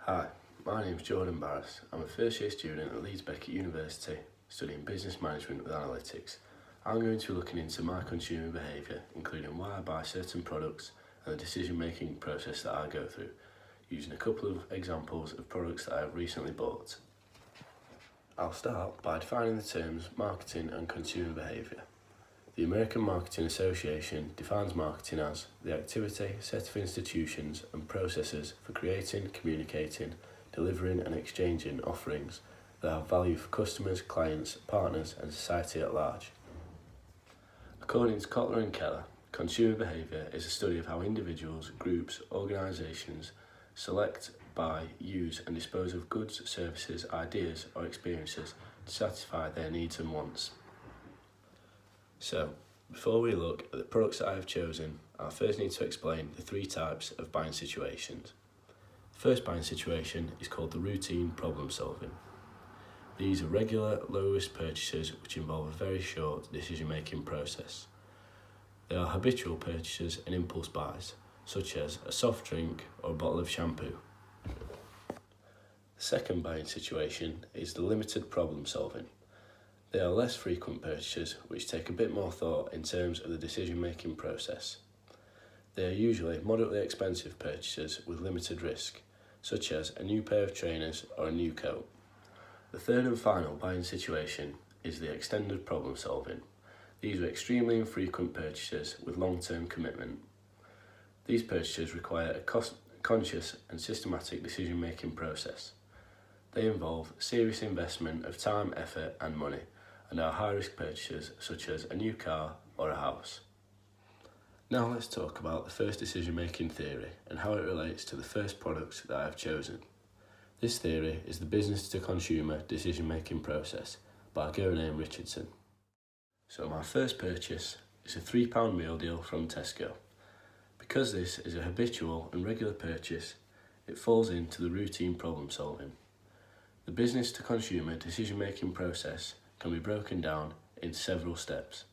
Hi, my name is Jordan Barris. I'm a first year student at Leeds Beckett University studying business management with analytics. I'm going to be looking into my consumer behaviour, including why I buy certain products and the decision making process that I go through, using a couple of examples of products that I have recently bought. I'll start by defining the terms marketing and consumer behaviour. The American Marketing Association defines marketing as the activity, set of institutions and processes for creating, communicating, delivering and exchanging offerings that have value for customers, clients, partners and society at large. According to Kotler and Keller, consumer behaviour is a study of how individuals, groups, organisations select, buy, use and dispose of goods, services, ideas or experiences to satisfy their needs and wants. So, before we look at the products that I have chosen, I first need to explain the three types of buying situations. The first buying situation is called the routine problem solving. These are regular, low-risk purchases which involve a very short decision-making process. They are habitual purchases and impulse buys, such as a soft drink or a bottle of shampoo. The second buying situation is the limited problem solving. They are less frequent purchases which take a bit more thought in terms of the decision-making process. They are usually moderately expensive purchases with limited risk, such as a new pair of trainers or a new coat. The third and final buying situation is the extended problem solving. These are extremely infrequent purchases with long-term commitment. These purchases require a conscious and systematic decision-making process. They involve serious investment of time, effort and money, and are high-risk purchases such as a new car or a house. Now let's talk about the first decision-making theory and how it relates to the first products that I have chosen. This theory is the business-to-consumer decision-making process by Gurney and Richardson. So my first purchase is a £3 meal deal from Tesco. Because this is a habitual and regular purchase, it falls into the routine problem solving. The business-to-consumer decision-making process can be broken down into several steps.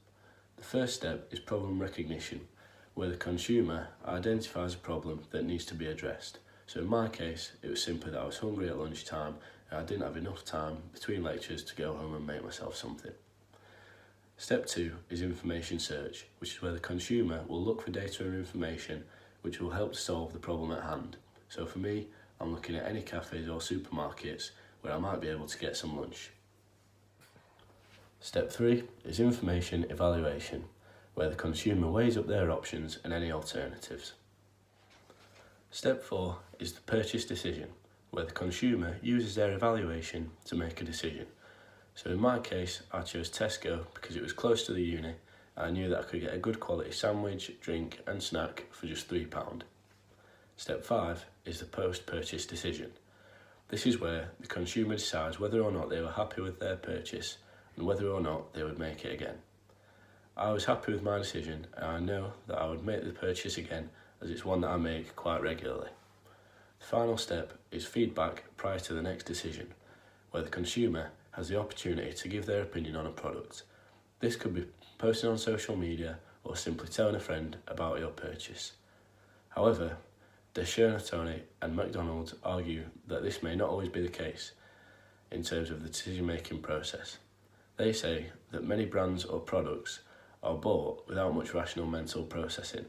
The first step is problem recognition, where the consumer identifies a problem that needs to be addressed. So in my case, it was simply that I was hungry at lunchtime and I didn't have enough time between lectures to go home and make myself something. Step 2 is information search, which is where the consumer will look for data and information which will help to solve the problem at hand. So for me, I'm looking at any cafes or supermarkets where I might be able to get some lunch. Step 3 is information evaluation, where the consumer weighs up their options and any alternatives. Step 4 is the purchase decision, where the consumer uses their evaluation to make a decision. So in my case, I chose Tesco because it was close to the uni and I knew that I could get a good quality sandwich, drink and snack for just £3. Step 5 is the post-purchase decision. This is where the consumer decides whether or not they were happy with their purchase and whether or not they would make it again. I was happy with my decision and I know that I would make the purchase again as it's one that I make quite regularly. The final step is feedback prior to the next decision, where the consumer has the opportunity to give their opinion on a product. This could be posting on social media or simply telling a friend about your purchase. However, Tony and McDonald's argue that this may not always be the case in terms of the decision-making process. They say that many brands or products are bought without much rational mental processing,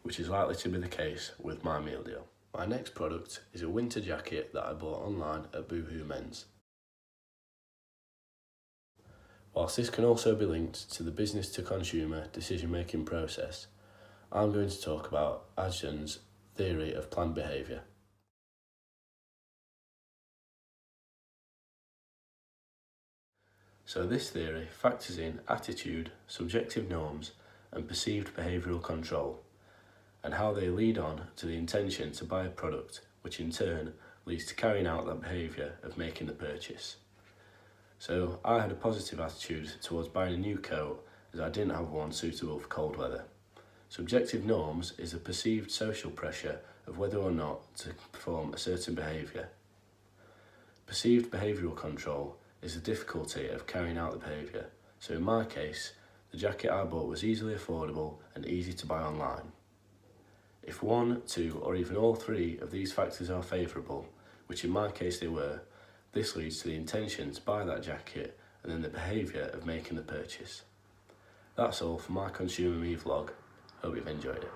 which is likely to be the case with my meal deal. My next product is a winter jacket that I bought online at Boohoo Men's. Whilst this can also be linked to the business-to-consumer decision-making process, I'm going to talk about Ajzen's theory of planned behaviour. So this theory factors in attitude, subjective norms and perceived behavioural control, and how they lead on to the intention to buy a product, which in turn leads to carrying out that behaviour of making the purchase. So I had a positive attitude towards buying a new coat as I didn't have one suitable for cold weather. Subjective norms is the perceived social pressure of whether or not to perform a certain behaviour. Perceived behavioural control is the difficulty of carrying out the behaviour. So in my case, the jacket I bought was easily affordable and easy to buy online. If one, two or even all three of these factors are favourable, which in my case they were, this leads to the intention to buy that jacket and then the behaviour of making the purchase. That's all for my Consumer Me vlog. Hope you've enjoyed it.